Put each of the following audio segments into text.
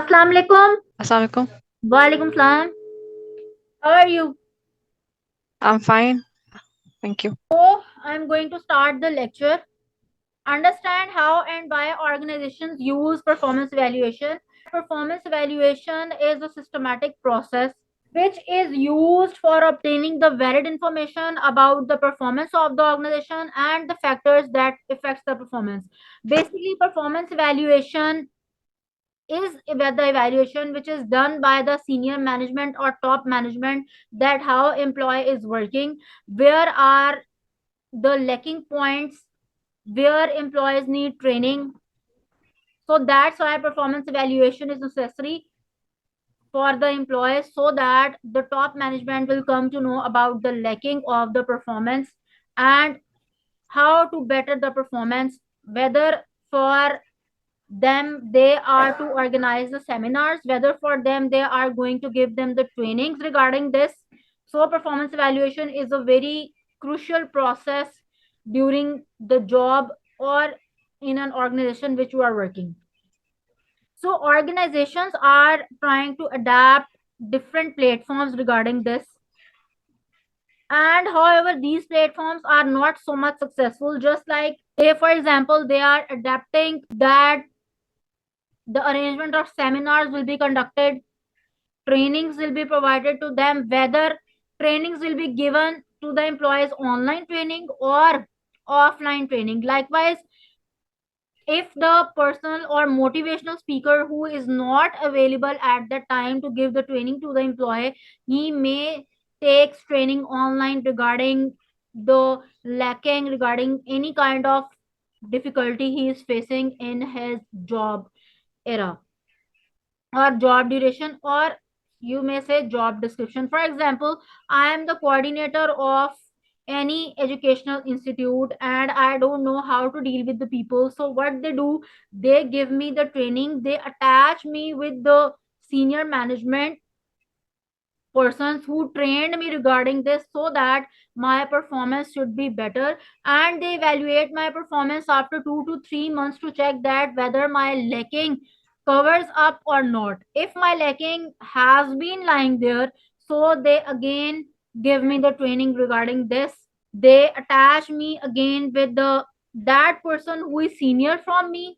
Assalamu alaikum. Assalamualaikum. Walaikum salam. How are you? I'm fine. Thank you. So, I'm going to start the lecture. Understand how and why organizations use performance evaluation. Performance evaluation is a systematic process which is used for obtaining the valid information about the performance of the organization and the factors that affects the performance. Basically, performance evaluation is the evaluation which is done by the senior management or top management, that how employee is working, where are the lacking points, where employees need training. So that's why performance evaluation is necessary for the employees, so that the top management will come to know about the lacking of the performance and how to better the performance, whether for them they are to organize the seminars, whether for them they are going to give them the trainings regarding this. So performance evaluation is a very crucial process during the job or in an organization which you are working. So organizations are trying to adapt different platforms regarding this, and however these platforms are not so much successful. Just like they, for example, they are adapting that the arrangement of seminars will be conducted, trainings will be provided to them, whether trainings will be given to the employees online training or offline training. Likewise, if the personal or motivational speaker who is not available at the time to give the training to the employee, he may takes training online regarding the lacking, regarding any kind of difficulty he is facing in his job era or job duration, or you may say job description. For example, I am the coordinator of any educational institute and I don't know how to deal with the people. So what they do, they give me the training, they attach me with the senior management persons who trained me regarding this, so that my performance should be better, and they evaluate my performance after 2 to 3 months to check that whether my lacking covers up or not. If my lacking has been lying there, so they again give me the training regarding this. They attach me again with the that person who is senior from me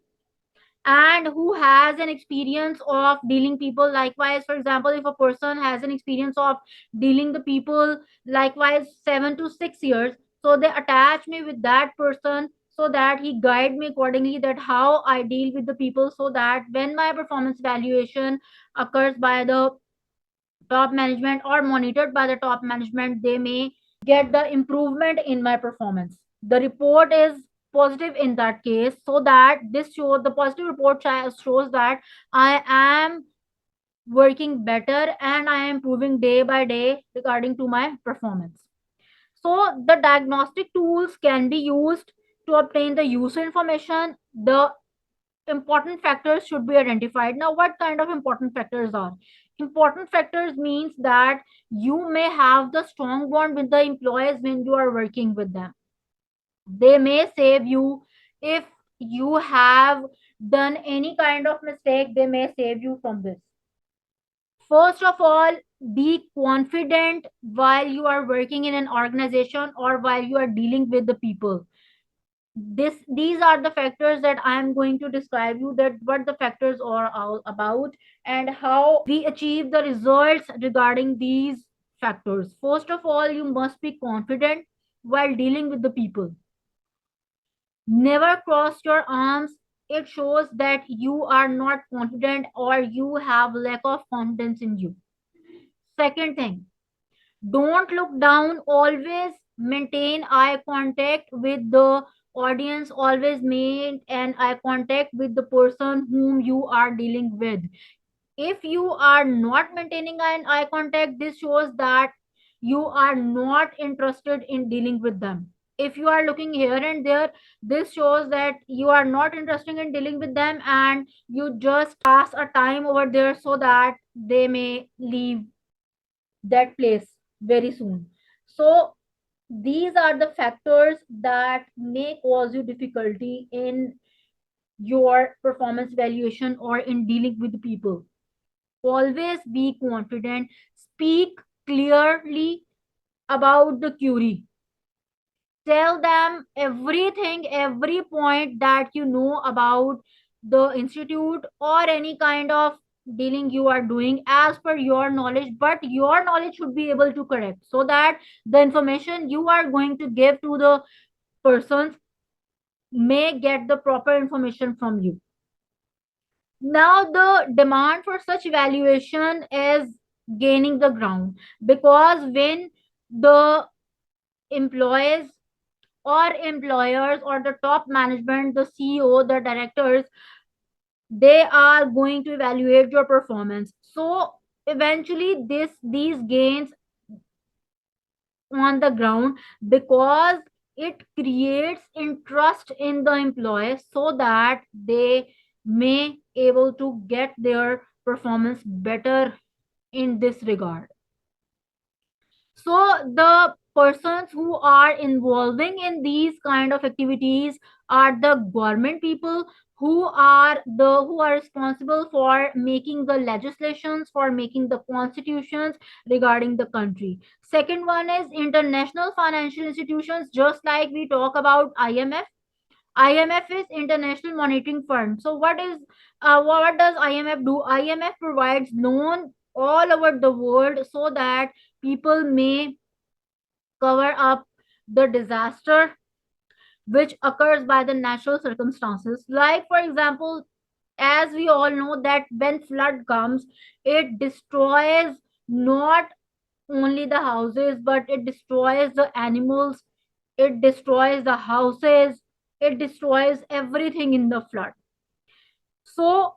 and who has an experience of dealing people. Likewise, for example, if a person has an experience of dealing the people likewise 7 to 6 years, so they attach me with that person so that he guide me accordingly, that how I deal with the people, so that when my performance evaluation occurs by the top management or monitored by the top management, they may get the improvement in my performance. The report is positive in that case, so that this shows, the positive report shows that I am working better and I am improving day by day regarding to my performance. So the diagnostic tools can be used to obtain the user information. The important factors should be identified. Now, what kind of important factors are? Important factors means that you may have the strong bond with the employees when you are working with them. They may save you if you have done any kind of mistake, they may save you from this. First of all, be confident while you are working in an organization or while you are dealing with the people. These are the factors that I am going to describe you, that what the factors are all about and how we achieve the results regarding these factors. First of all, you must be confident while dealing with the people. Never cross your arms. It shows that you are not confident or you have lack of confidence in you. Second thing, don't look down. Always maintain eye contact with the audience. Always maintain an eye contact with the person whom you are dealing with. If you are not maintaining an eye contact, this shows that you are not interested in dealing with them. If you are looking here and there, this shows that you are not interested in dealing with them and you just pass a time over there so that they may leave that place very soon. So these are the factors that may cause you difficulty in your performance evaluation or in dealing with people. Always be confident. Speak clearly about the query. Tell them everything, every point that you know about the institute or any kind of dealing you are doing as per your knowledge, but your knowledge should be able to correct so that the information you are going to give to the persons may get the proper information from you. Now the demand for such evaluation is gaining the ground, because when the employees or employers or the top management, the CEO, the directors, they are going to evaluate your performance. So eventually these gains on the ground, because it creates interest in the employees so that they may able to get their performance better in this regard. So the persons who are involving in these kind of activities are the government people, who are responsible for making the legislations, for making the constitutions regarding the country. Second one is international financial institutions, just like we talk about IMF. IMF is International Monetary Fund. So what does IMF do? IMF provides loan all over the world so that people may cover up the disaster which occurs by the natural circumstances. Like for example, as we all know that when flood comes, it destroys not only the houses, but it destroys the animals, it destroys the houses, it destroys everything in the flood. So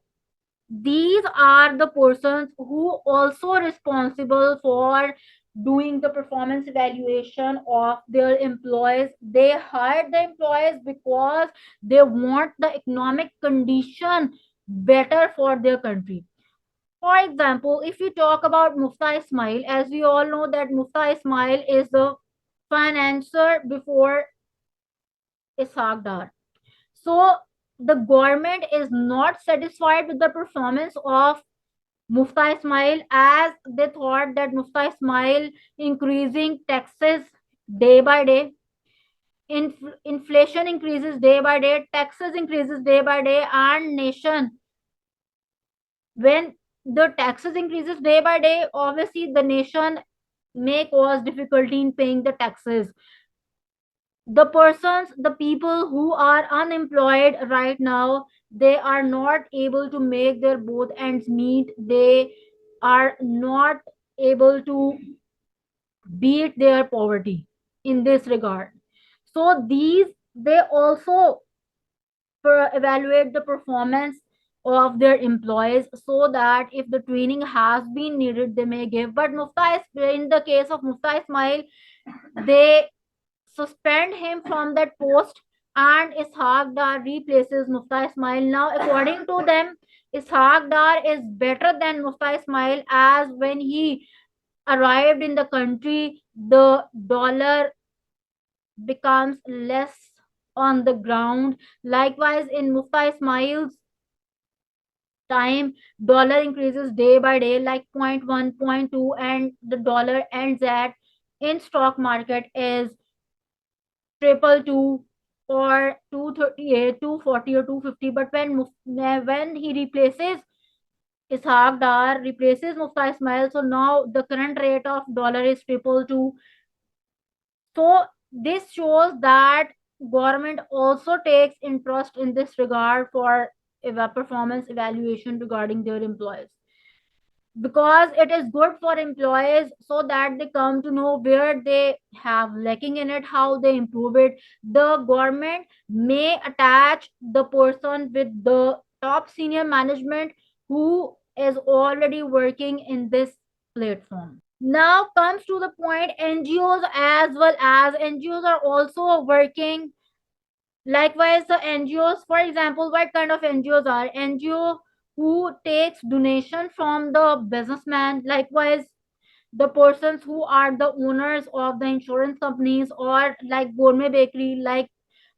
these are the persons who also responsible for doing the performance evaluation of their employees. They hire the employees because they want the economic condition better for their country. For example, if you talk about Mufta Ismail, as we all know that Mufta Ismail is the financier before Ishaq Dar. So the government is not satisfied with the performance of Mufta Ismail, as they thought that Mufta Ismail increasing taxes day by day, inflation increases day by day, taxes increases day by day, and nation, when the taxes increases day by day, obviously the nation may cause difficulty in paying the taxes. The persons, the people who are unemployed right now, they are not able to make their both ends meet. They are not able to beat their poverty in this regard. So these, they also evaluate the performance of their employees so that if the training has been needed, they may give. But in the case of Mufta Ismail, they suspend him from that post, and Ishaq Dar replaces Mufta Ismail. Now, according to them, Ishaq Dar is better than Mufta Ismail, as when he arrived in the country, the dollar becomes less on the ground. Likewise, in Mufta Ismail's time, dollar increases day by day, like point 0.1, point 0.2, and the dollar ends at in stock market is triple two or 238, 240 or 250. But when he replaces Ishaq Dar, replaces Mufta Ismail, so now the current rate of dollar is triple two. So this shows that government also takes interest in this regard for performance evaluation regarding their employees, because it is good for employees so that they come to know where they have lacking in it, how they improve it. The government may attach the person with the top senior management who is already working in this platform. Now comes to the point, NGOs, as well as NGOs are also working. Likewise, the NGOs, for example, what kind of NGOs are? NGO who takes donation from the businessman. Likewise, the persons who are the owners of the insurance companies, or like gourmet bakery, like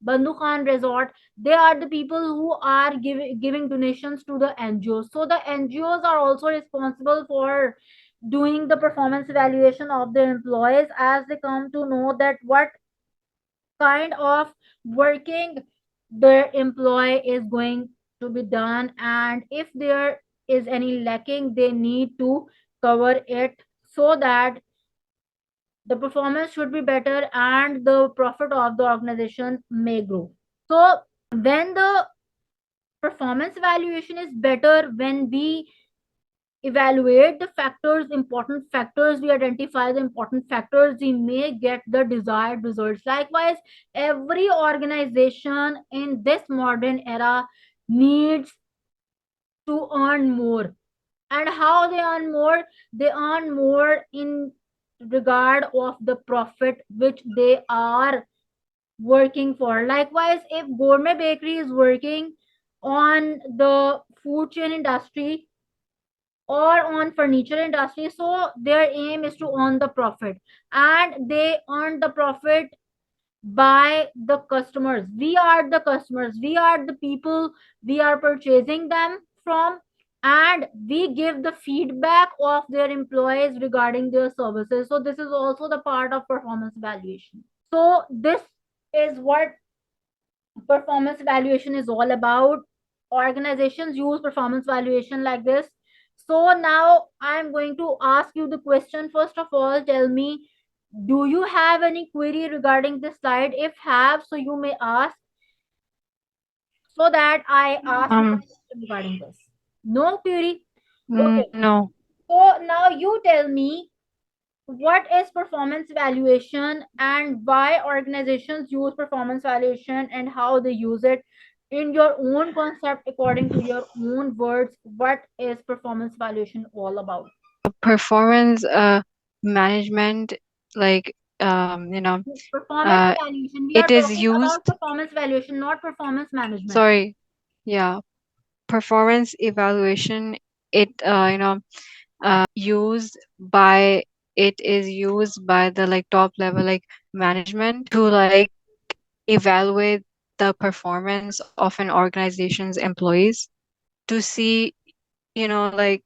Bandhu Khan Resort, they are the people who are giving donations to the NGOs. So the NGOs are also responsible for doing the performance evaluation of their employees as they come to know that what kind of working their employee is going to be done, and if there is any lacking they need to cover it so that the performance should be better and the profit of the organization may grow. So when the performance evaluation is better, when we evaluate the factors, important factors, we identify the important factors, we may get the desired results. Likewise, every organization in this modern era needs to earn more. And how they earn more? They earn more in regard of the profit which they are working for. Likewise, if gourmet bakery is working on the food chain industry or on furniture industry, so their aim is to earn the profit, and they earn the profit by the customers. We are the customers, we are the people we are purchasing them from, and we give the feedback of their employees regarding their services. So this is also the part of performance evaluation. So this is what performance evaluation is all about. Organizations use performance evaluation like this. So now I'm going to ask you the question. First of all, tell me, do you have any query regarding this slide? If have, so you may ask so that I ask you the Um, question regarding this. No query? Okay. no. So now you tell me, what is performance evaluation and why organizations use performance evaluation and how they use it in your own concept, according to your own words. What is performance evaluation all about? Performance management, like, Performance uh, evaluation, we are it is talking about used, performance evaluation, not performance management. sorry, yeah, performance evaluation, it, used by, it is used by the like top level like management to like evaluate the performance of an organization's employees, to see, like,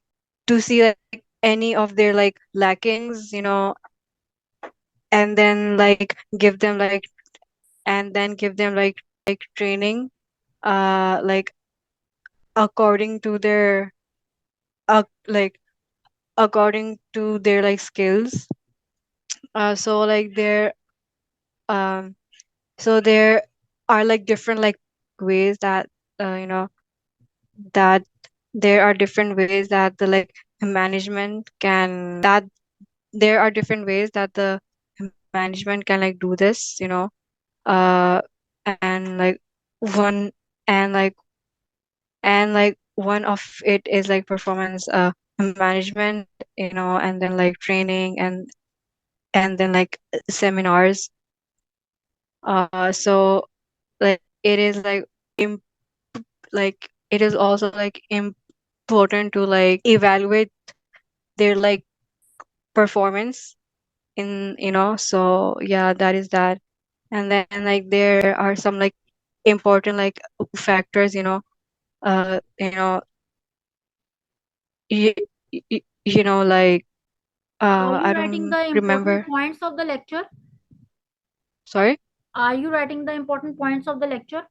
to see like any of their like lackings, and then like give them like, and then give them like training, like according to their, like according to their like skills. So like there, um so there are like different like ways that, that there are different ways that the like management can, that there are different ways that the management can like do this, uh and like one, and like, one of it is like performance management, and then like training, and then like seminars. So like it is like im like it is also like important to like evaluate their like performance in, so yeah, that is that. And then like there are some like important like factors, uh you know you, like, Are you I writing don't the important remember. points of the lecture? Sorry. Are you writing the important points of the lecture?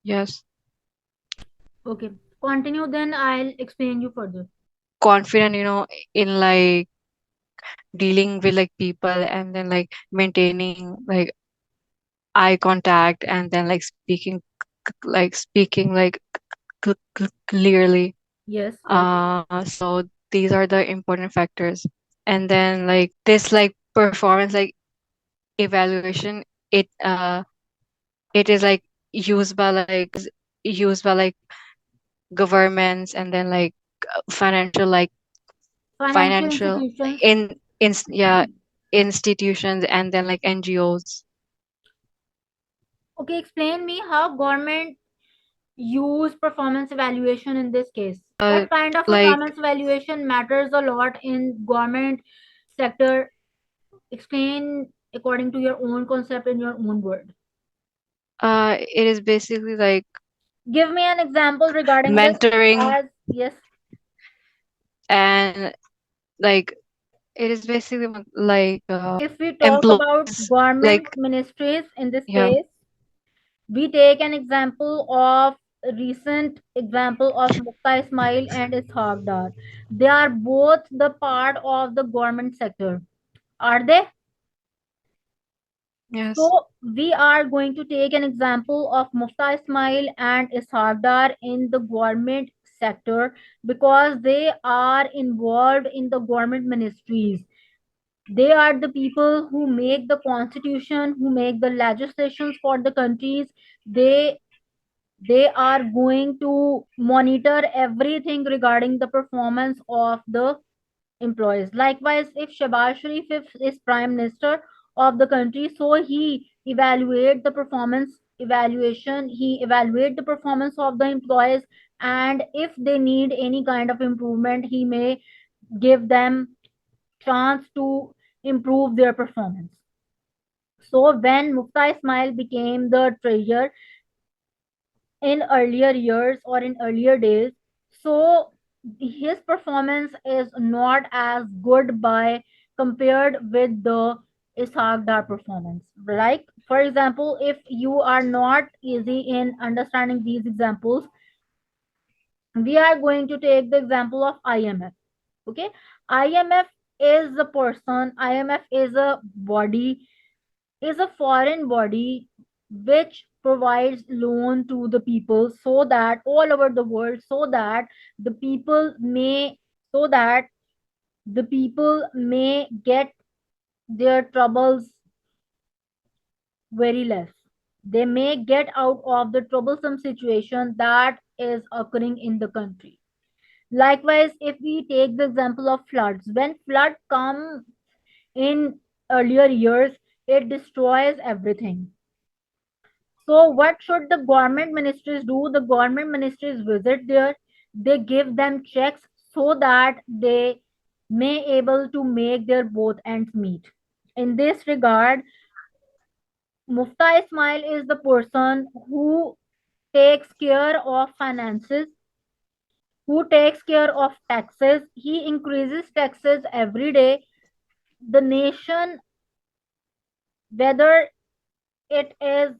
Yes. Okay, continue, then I'll explain you further. Confident, in like dealing with like people, and then like maintaining like eye contact, and then like speaking like clearly. Yes, yes. So these are the important factors. And then like this like performance like evaluation, it it is like used by like used by like governments, and then like financial like Financial financial institutions. in yeah, institutions, and then like NGOs. Okay, explain me how government use performance evaluation in this case. uh What kind of like performance evaluation matters a lot in government sector? Explain according to your own concept in your own word. It is basically like Give me an example regarding this. mentoring, As yes, and like it is basically like if we talk about employees government like ministries in this yeah. case, we take an example of recent example of Mukta Ismail and Ishaq Dar. They are both the part of the government sector. Are they? Yes. So we are going to take an example of Mufta Ismail and Ishaq Dar in the government sector because they are involved in the government ministries. They are the people who make the constitution, who make the legislations for the countries. They are going to monitor everything regarding the performance of the employees. Likewise, if Shehbaz Sharif is prime minister of the country, so he evaluate the performance of the employees, and if they need any kind of improvement, he may give them chance to improve their performance. So when Mufta Ismail became the treasurer in earlier years or in earlier days, so his performance is not as good by compared with the Ishaq Dar performance. Like for example, if you are not easy in understanding these examples, we are going to take the example of IMF. Okay, IMF is a person, IMF is a body, is a foreign body which provides loan to the people so that all over the world, so that the people may so that the people may get their troubles very less. They may get out of the troublesome situation that is occurring in the country. Likewise, if we take the example of floods, when flood come in earlier years, it destroys everything. So what should the government ministries do? The government ministries visit there, they give them checks so that they may able to make their both ends meet. In this regard, Mufta Ismail is the person who takes care of finances, who takes care of taxes. He increases taxes every day. The nation, whether it is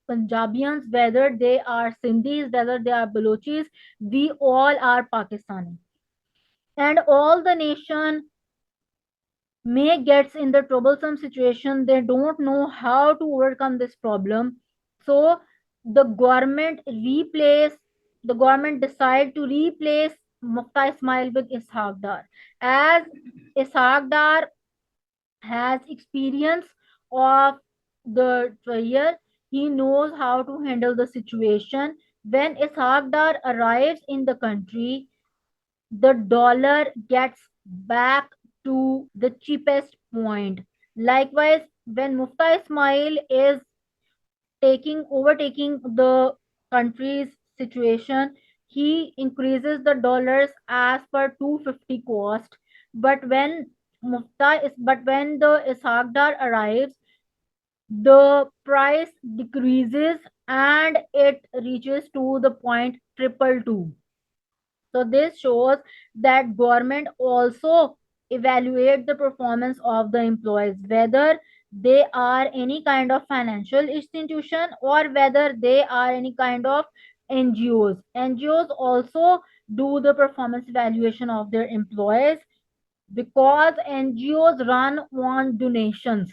Punjabians, whether they are Sindhis, whether they are Balochis, we all are Pakistani. And all the nation may gets in the troublesome situation. They don't know how to overcome this problem. So the the government decide to replace Mufta Ismail with Ishaq Dar. As Ishaq Dar has experience of the trial, he knows how to handle the situation. When Ishaq Dar arrives in the country, the dollar gets back to the cheapest point. Likewise, when Mufta Ismail is overtaking the country's situation, he increases the dollars as per 250 cost. But when the Ishaq Dar arrives, the price decreases and it reaches to the point triple two. So this shows that government also evaluate the performance of the employees, whether they are any kind of financial institution or whether they are any kind of NGOs. NGOs also do the performance evaluation of their employees because NGOs run on donations.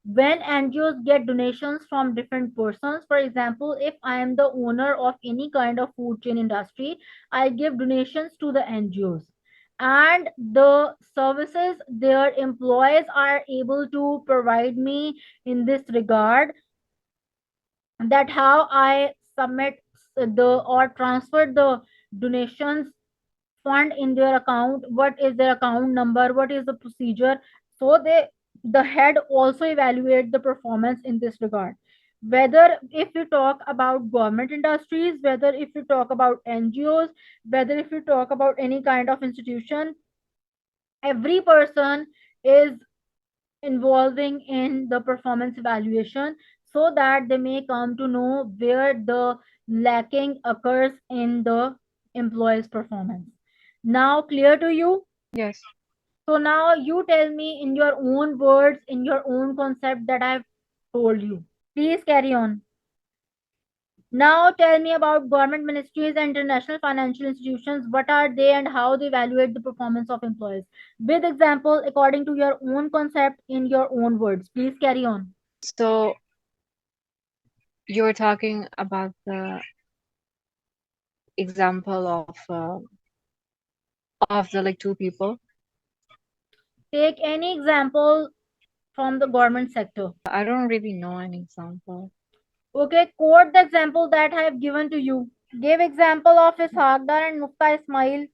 When NGOs get donations from different persons, for example, if I am the owner of any kind of food chain industry, I give donations to the NGOs, and the services their employees are able to provide me in this regard, that how I submit the or transfer the donations fund in their account, what is their account number, what is the procedure. So the head also evaluate the performance in this regard. Whether if you talk about government industries, whether if you talk about NGOs, whether if you talk about any kind of institution, every person is involving in the performance evaluation. so that they may come to know where the lacking occurs in the employee's performance. Now, clear to you? Yes. So, now you tell me in your own words, in your own concept that I've told you. Please carry on. Now, tell me about government ministries and international financial institutions. What are they and how they evaluate the performance of employees? With example, according to your own concept, in your own words. Please carry on. So you were talking about the example of the like two people. Take any example from the government sector. I don't really know an example. Okay, quote the example that I have given to you. Give example of Ishaqdar and Mufta Ismail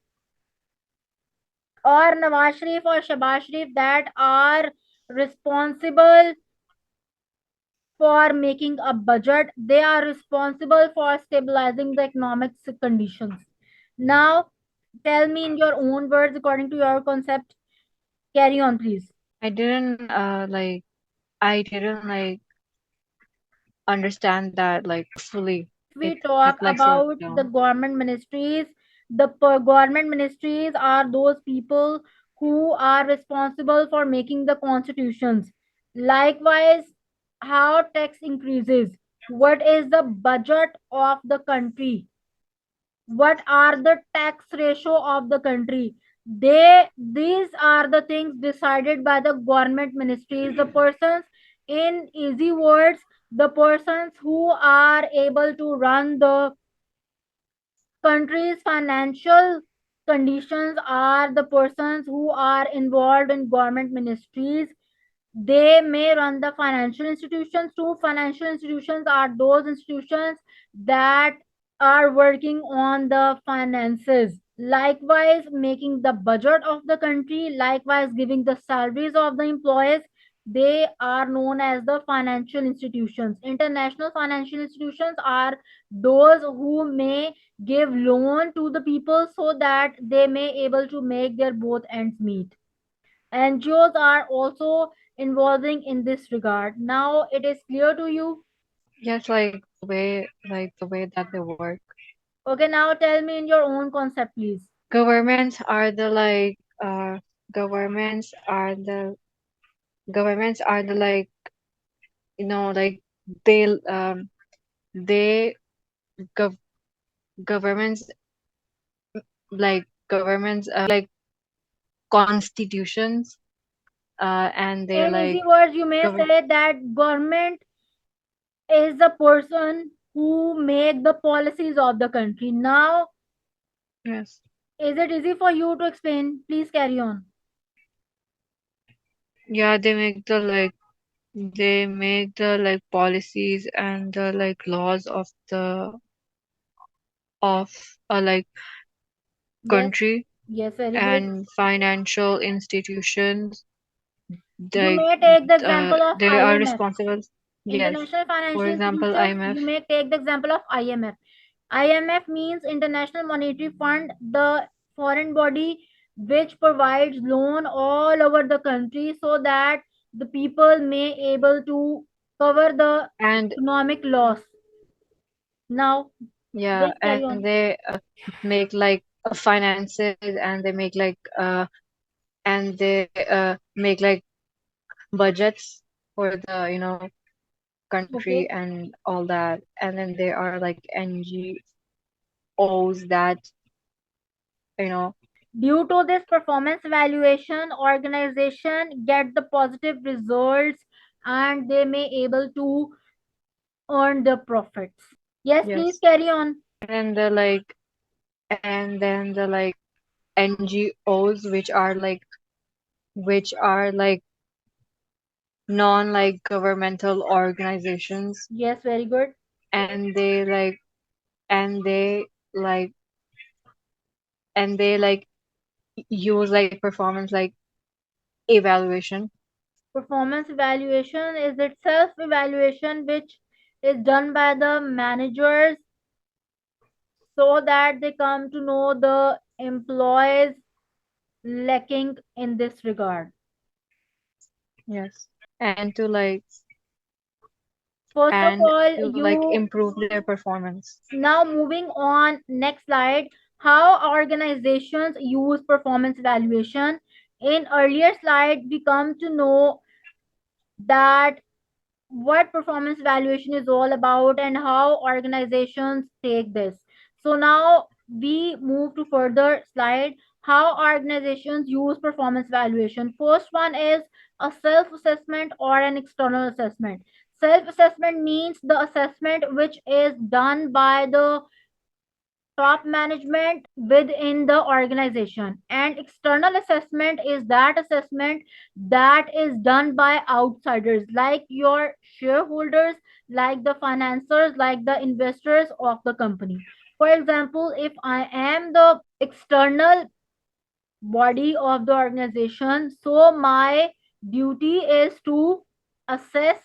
or Nawaz Sharif or Shabazz Sharif that are responsible for making a budget. They are responsible for stabilizing the economic conditions. Now, tell me in your own words, according to your concept. Carry on, please. I didn't I didn't understand that like fully. If It we had talk like slowed about the down. government ministries, the government ministries are those people who are responsible for making the constitutions. Likewise, how tax increases, what is the budget of the country, what are the tax ratio of the country. These are the things decided by the government ministries, the persons, in easy words, the persons who are able to run the country's financial conditions are the persons who are involved in government ministries. They may run the financial institutions too. Financial institutions are those institutions that are working on the finances, likewise making the budget of the country, likewise giving the salaries of the employees. They are known as the financial institutions. International financial institutions are those who may give loan to the people so that they may able to make their both ends meet. NGOs are also involving in this regard. Now it is clear to you. Yes, like the way that they work. Okay, now tell me in your own concept, please. Governments are the governments are the governments are the like they they gov governments governments like constitutions and they're In easy like words, you may govern say that government is the person who make the policies of the country. Now, yes, is it easy for you to explain? Please carry on. yeah, they make the like policies and the like laws of the of a like Yes, country yes, very good. and financial institutions You like may take the example of they are IMF. responsible. Yes, International for financial example, institutions, IMF you may take the example of IMF. IMF means International Monetary Fund, the foreign body which provides loan all over the country so that the people may able to cover the and economic loss. Now, yeah, please carry and on. they make like finances and they make and they make like budgets for the country Okay. and all that, and then there are like NGOs that you know Due to this performance evaluation, organization get the positive results and they may able to earn the profits. Yes, please yes, carry on. and then the like NGOs which are like non like governmental organizations, Yes, very good. and and they like they use like performance like evaluation. Performance evaluation is itself evaluation which is done by the managers so that they come to know the employees lacking in this regard. Yes, and to like First of and all, to like you improve their performance. now moving on next slide, how organizations use performance evaluation. In earlier slide, we come to know that what performance evaluation is all about and how organizations take this. So now we move to further slide, how organizations use performance evaluation. First one is a self assessment or an external assessment. Self assessment means the assessment which is done by the top management within the organization, and external assessment is that assessment that is done by outsiders like your shareholders, like the financiers, like the investors of the company. For example, if I am the external body of the organization, so my duty is to assess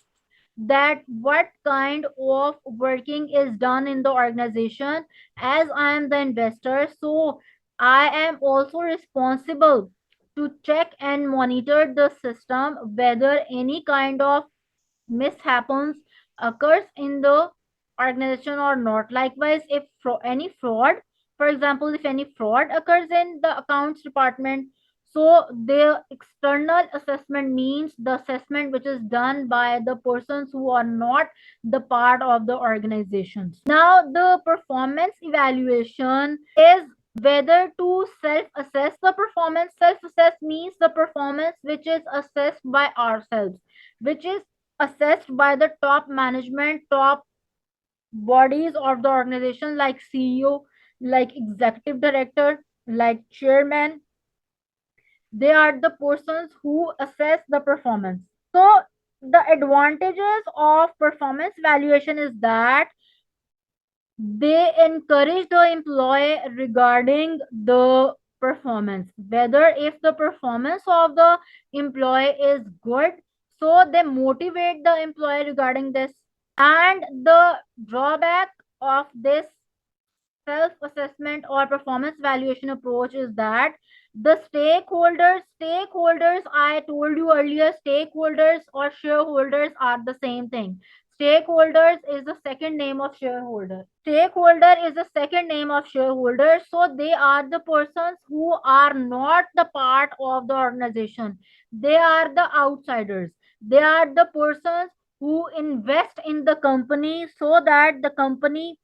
that what kind of working is done in the organization. As I am the investor, so I am also responsible to check and monitor the system whether any kind of mishaps occurs in the organization or not. Likewise, if any fraud, for example, if any fraud occurs in the accounts department, so the external assessment means the assessment which is done by the persons who are not the part of the organizations. Now, the performance evaluation is whether to self assess the performance. Self assess means the performance which is assessed by ourselves, which is assessed by the top management, top bodies of the organization, like CEO, like executive director, like chairman. They are the persons who assess the performance. So, the advantages of performance evaluation is that they encourage the employee regarding the performance, whether if the performance of the employee is good, so they motivate the employee regarding this. And the drawback of this self assessment or performance valuation approach is that the stakeholders, I told you earlier, stakeholders or shareholders are the same thing. Stakeholders is the second name of shareholder. Stakeholder is the second name of shareholder, so they are the persons who are not the part of the organization. They are the outsiders. They are the persons who invest in the company so that the company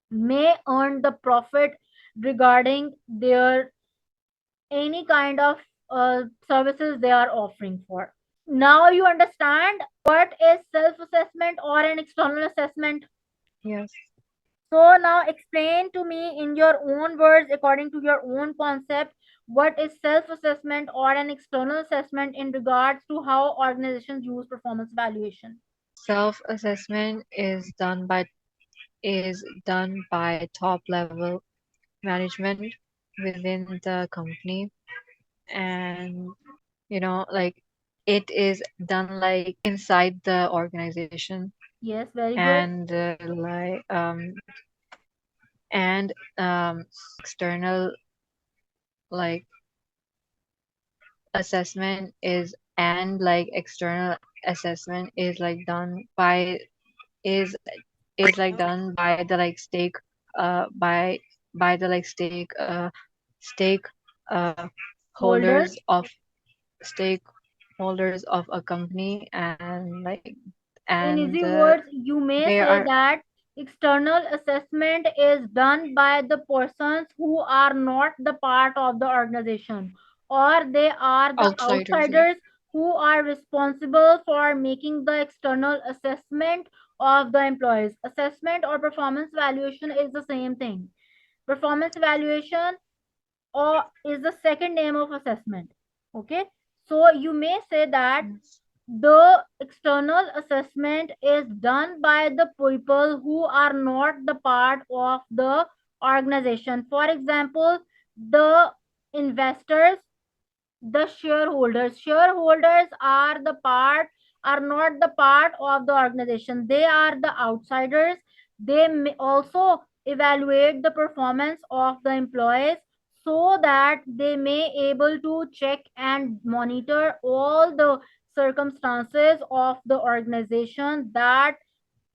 may earn the profit regarding their any kind of services they are offering for. Now you understand what is self assessment or an external assessment. Yes. So now explain to me in your own words, according to your own concept, what is self assessment or an external assessment in regards to how organizations use performance evaluation. Self assessment is done by top level management within the company, and like it is done like inside the organization, Yes, very good. and and external like assessment external assessment is like done by is is like done by the like by the like stake uh Holders. holders of stakeholders of a company, and In and easy words, you may they say are that external assessment is done by the persons who are not the part of the organization, or they are the outsiders, yeah. outsiders who are responsible for making the external assessment of the employees. Assessment or performance evaluation is the same thing. Performance evaluation or is the second name of assessment. Okay, so you may say that Yes. the external assessment is done by the people who are not the part of the organization. For example, the investors, the shareholders are not the part of the organization. They are the outsiders. They may also evaluate the performance of the employees so that they may able to check and monitor all the circumstances of the organization that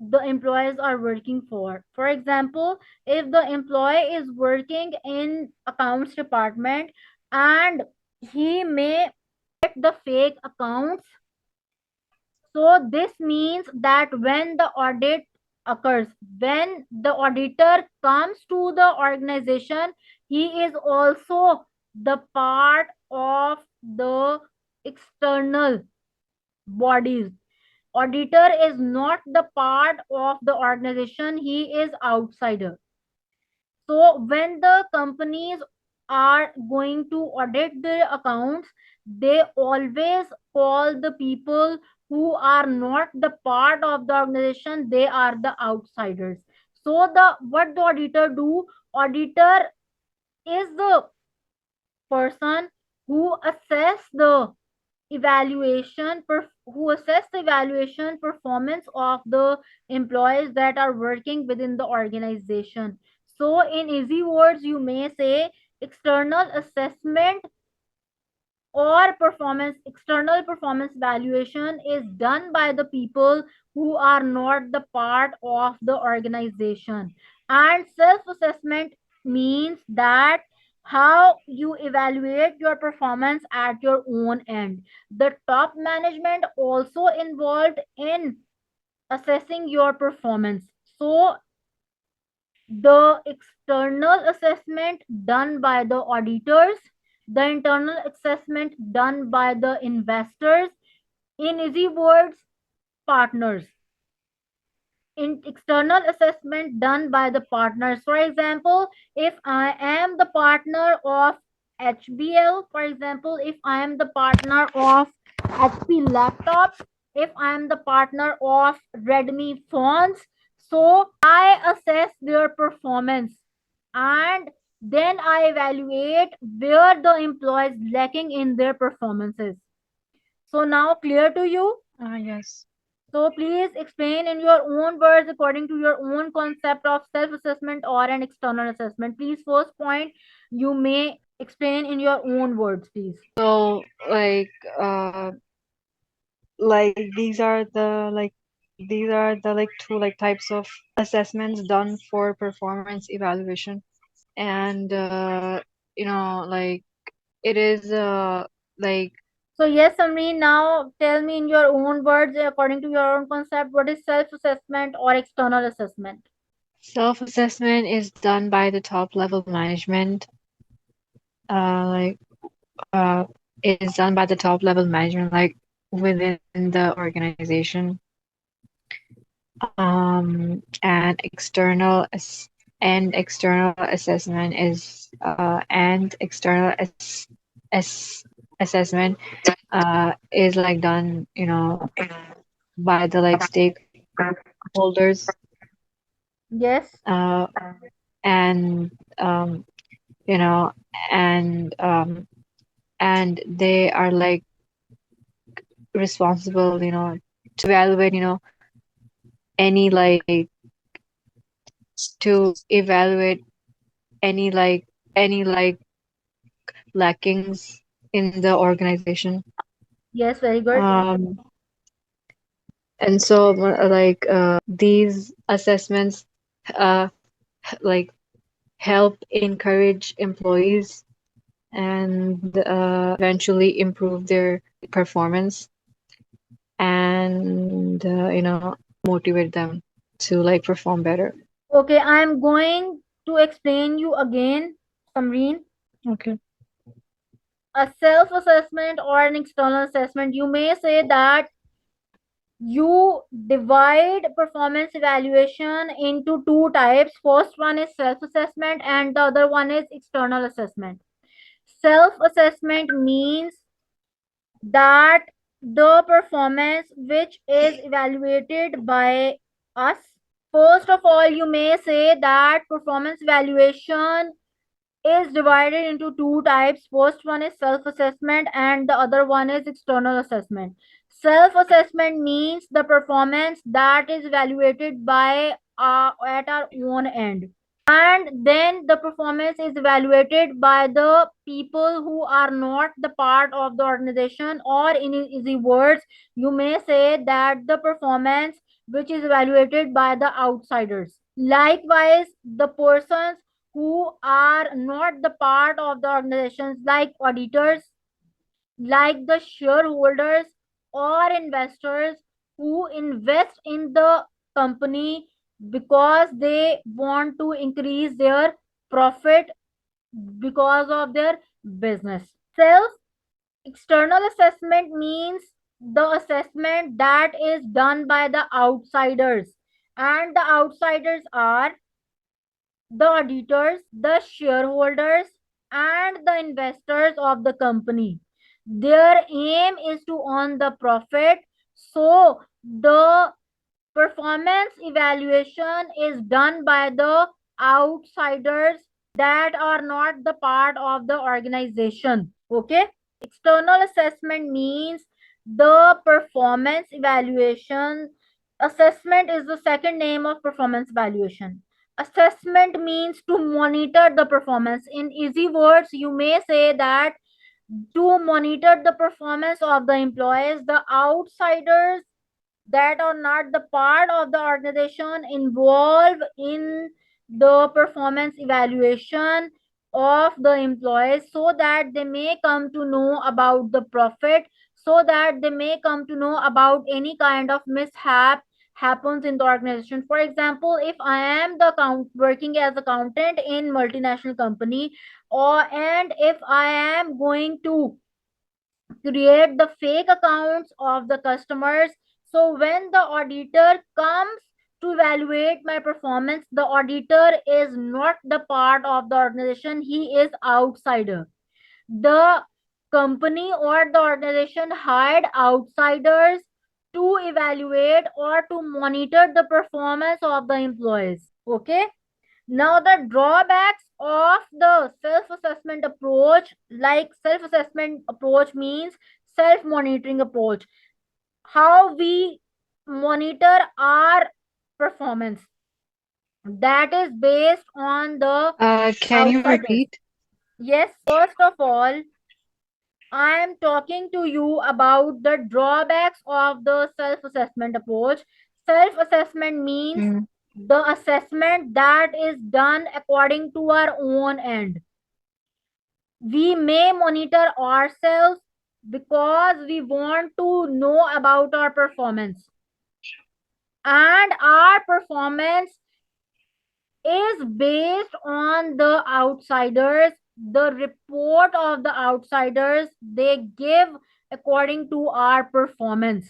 the employees are working for. For example, if the employee is working in accounts department and he may the fake accounts, so this means that when the audit occurs, when the auditor comes to the organization, he is also the part of the external bodies. Auditor is not the part of the organization, he is outsider. So when the companies are going to audit their accounts, they always call the people who are not the part of the organization, they are the outsiders. So the what the auditor do, auditor is the person who assess the who assess the evaluation performance of the employees that are working within the organization. So in easy words you may say external assessment or performance external performance evaluation is done by the people who are not the part of the organization, and self assessment means that how you evaluate your performance at your own end. The top management also involved in assessing your performance. So the external assessment done by the auditors, the internal assessment done by the investors, in easy words, partners. In external assessment done by the partners. For example, if I am the partner of HBL, for example, if I am the partner of HP laptops, if I am the partner of Redmi phones, so I assess their performance and then I evaluate where the employees lacking in their performances. So now clear to you? Yes. So please explain in your own words according to your own concept of self-assessment or an external assessment. Please, first point, you may explain in your own words, please. So like these are the like two like types of assessments done for performance evaluation. And like it is like So yes, Samreen, now tell me in your own words, according to your own concept, what is self-assessment or external assessment? self-assessment is done by the top level management. Like it is done by the top level management, like within the organization. And external assessment is assessment is like done, by the like stakeholders, Yes, uh, and you know, and they are like responsible, to evaluate, any like to evaluate any like lackings in the organization. yes, very good. Um, and so these assessments uh like help encourage employees and eventually improve their performance and motivate them to like perform better. Okay, I'm going to explain you again, Samreen. Okay. A self-assessment or an external assessment, you may say that you divide performance evaluation into two types. First one is self-assessment and the other one is external assessment. Self-assessment means that the performance which is evaluated by us. First of all, you may say that performance evaluation is divided into two types. First one is self assessment, and the other one is external assessment. Self assessment means the performance that is evaluated by at our own end, and then the performance is evaluated by the people who are not the part of the organization, or in easy words you may say that the performance which is evaluated by the outsiders. Likewise, the persons who are not the part of the organizations, like auditors, like the shareholders or investors who invest in the company because they want to increase their profit because of their business. Self external assessment means the assessment that is done by the outsiders, and the outsiders are the auditors, the shareholders, and the investors of the company. Their aim is to earn the profit. So, the performance evaluation is done by the outsiders that are not the part of the organization. Okay. External assessment means the performance evaluation. Assessment is the second name of performance evaluation. Assessment means to monitor the performance. In easy words, you may say that to monitor the performance of the employees, the outsiders that are not the part of the organization involved in the performance evaluation of the employees, so that they may come to know about the profit, so that they may come to know about any kind of mishap happens in the organization. For example, if I am the working as accountant in multinational company, or and if I am going to create the fake accounts of the customers. So when the auditor comes to evaluate my performance, the auditor is not the part of the organization, he is outsider. The company or the organization hired outsiders to evaluate or to monitor the performance of the employees. Okay. Now, the drawbacks of the self-assessment approach, like self-assessment approach means self-monitoring approach. How we monitor our performance, that is based on the Can you outsiders. repeat? Yes, first of all, I am talking to you about the drawbacks of the self-assessment approach. Self-assessment means Mm. the assessment that is done according to our own end. We may monitor ourselves because we want to know about our performance. And our performance is based on the outsiders, the report of the outsiders they give according to our performance.